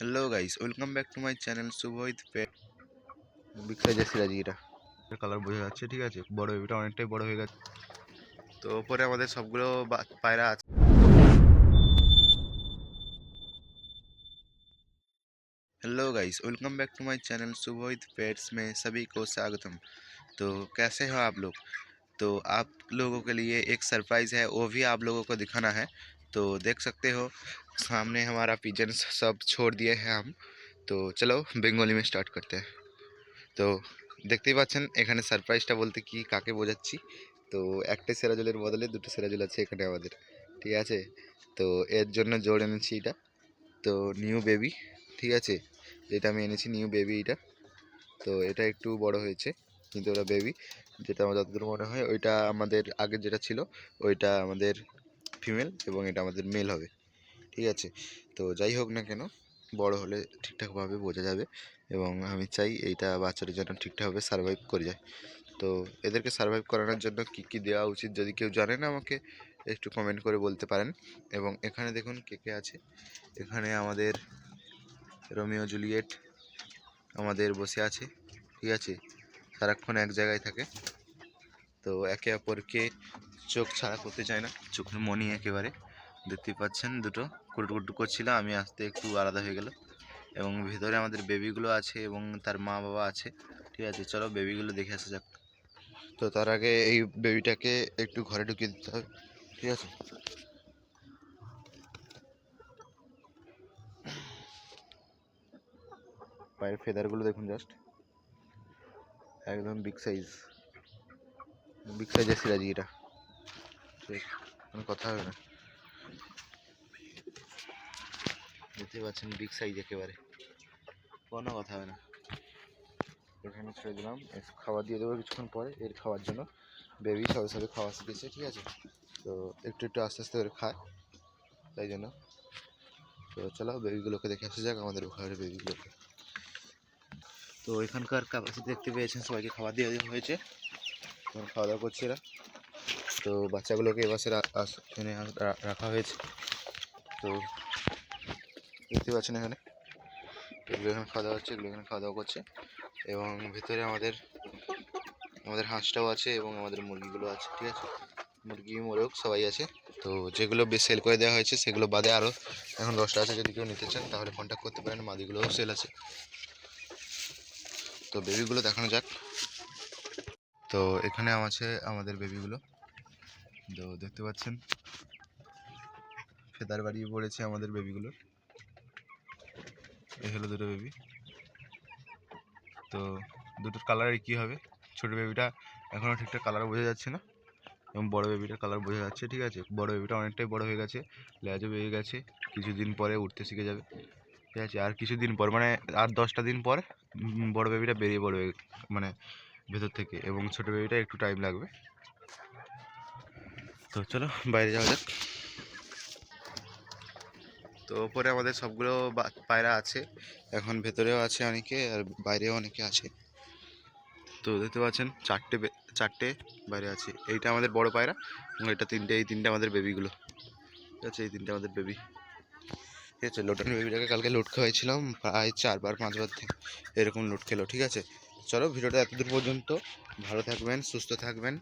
Hello guys, welcome back to my channel Subhajit pet. Big সাইজের সিরাজিটা colour বোঝা যাচ্ছে, ঠিক আছে। বড় বেবিটা অনেকটাই বড় হয়ে গেছে। তো ওপরে আমাদের সবগুলো পায়রা আছে। Hello guys, welcome back to my channel Shubhohit pets में सभी को स्वागतम। तो कैसे हो आप लोग? तो आप लोगों के लिए एक सरप्राइज़ है, वो भी आप लोगों को दिखाना है। तो देख सकते हो सामने हमारा पिजन सब छोड़ दिए हैं हम। तो चलो बेंगली में स्टार्ट करते हैं। তো দেখতেই পাচ্ছেন এখানে সারপ্রাইজটা বলতে কি কাকে বোঝাচ্ছি। তো একটা সেরাজুলের বদলে দুটো সেরাজুল আছে এখানে আমাদের, ঠিক আছে। তো এর জন্য জোর এনেছি এটা। তো নিউ বেবি, ঠিক আছে, যেটা আমি এনেছি নিউ বেবি এটা। তো এটা একটু বড় হয়েছে কিন্তু ওটা বেবি, যেটা আমার যতদূর মনে হয় ওইটা আমাদের আগের যেটা ছিল ওইটা আমাদের ফিমেল এবং এটা আমাদের মেল হবে, ঠিক আছে। তো যাই হোক না কেন, বড় হলে ঠিকঠাকভাবে বোঝা যাবে এবং আমি চাই এইটা বাচ্চাদের যেন ঠিকঠাকভাবে সার্ভাইভ করে যায়। তো এদেরকে সার্ভাইভ করানোর জন্য কী কী দেওয়া উচিত যদি কেউ জানেন আমাকে একটু কমেন্ট করে বলতে পারেন। এবং এখানে দেখুন কে কে আছে। এখানে আমাদের রোমিও জুলিয়েট আমাদের বসে আছে, ঠিক আছে। সারাক্ষণ এক জায়গায় থাকে। তো একে অপরকে চোখ ছাড়া করতে চায় না, চোখের মনি একেবারে। দেখতেই পাচ্ছেন দুটো কুটুকুটু করছিল, আমি আসতে একটু আলাদা হয়ে গেল। এবং ভিতরে আমাদের বেবিগুলো আছে এবং তার মা বাবা আছে, ঠিক আছে। চলো বেবিগুলো দেখে আসা যাক। তো তার আগে এই বেবিটাকে একটু ঘরে ঢুকিয়ে দিতে হবে, ঠিক আছে। পায়ের ফেদারগুলো দেখুন, জাস্ট একদম বিগ সাইজের সিরাজি এটা, ঠিক, কোনো কথা হবে না। দেখতে পাচ্ছেন বিগ সাইজ একেবারে, কোনো কথা হবে না। এখানে ছেড়ে দিলাম, খাবার দিয়ে দেবো কিছুক্ষণ পরে। এর খাওয়ার জন্য বেবি সবে সবে খাওয়া শিখেছে, ঠিক আছে। তো একটু একটু আস্তে আস্তে করে খায়, তাই জন্য। তো চলো বেবিগুলোকে দেখে আসা যাক, আমাদের ঘরের বেবিগুলোকে। তো এখানকার ক্যাপাসিটি দেখতে পেয়েছেন, সবাইকে খাবার দিয়ে দেওয়া হয়েছে, খাওয়া দাওয়া করছে এরা। তো বাচ্চাগুলোকে এবারে এখানে রাখা হয়েছে। তো দেখতে পাচ্ছেন এখানে এগুলো এখানে খাওয়া দাওয়া হচ্ছে, এগুলো এখানে খাওয়া দাওয়া করছে। এবং ভিতরে আমাদের হাঁসটাও আছে এবং আমাদের মুরগিগুলো আছে, ঠিক আছে। মুরগি মোরগ সবাই আছে। তো যেগুলো সেল করে দেওয়া হয়েছে সেগুলো বাদে আরও এখন 10টা আছে, যদি কেউ নিতে চান তাহলে কন্ট্যাক্ট করতে পারেন। মাদিগুলোও সেল আছে। তো বেবিগুলো দেখানো যাক। তো এখানে আছে আমাদের বেবিগুলো। তো দেখতে পাচ্ছেন ফেদার বাড়িয়ে পড়েছে আমাদের বেবিগুলোর। এই হলো দুটো বেবি। তো দুটোর কালার কী হবে, ছোটো বেবিটা এখনও ঠিকঠাক কালার বোঝা যাচ্ছে না এবং বড় বেবিটার কালার বোঝা যাচ্ছে, ঠিক আছে। বড় বেবিটা অনেকটাই বড় হয়ে গেছে, লেজও বেরিয়ে গেছে, কিছুদিন পরে উঠতে শিখে যাবে, ঠিক আছে। আর কিছুদিন পর মানে আর 10টা দিন পর বড় বেবিটা বেরিয়ে পড়বে মানে ভেতর থেকে, এবং ছোটো বেবিটা একটু টাইম লাগবে। তো চলো বাইরে যাওয়া যাক। তো ওপরে আমাদের সবগুলো পায়রা আছে, এখন ভেতরেও আছে অনেকে আর বাইরেও অনেকে আছে। তো দেখতে পাচ্ছেন চারটে বাইরে আছে। এইটা আমাদের বড় পায়রা এবং এটা এই তিনটে আমাদের বেবিগুলো, ঠিক আছে। এই তিনটে আমাদের বেবি, ঠিক আছে। লোটান বেবিটাকে কালকে লোড খাওয়াইছিলাম প্রায় 4-5 বার থেকে এরকম লোড খেলো, ঠিক আছে। চলো ভিডিওটা এতদূর পর্যন্ত। ভালো থাকবেন, সুস্থ থাকবেন।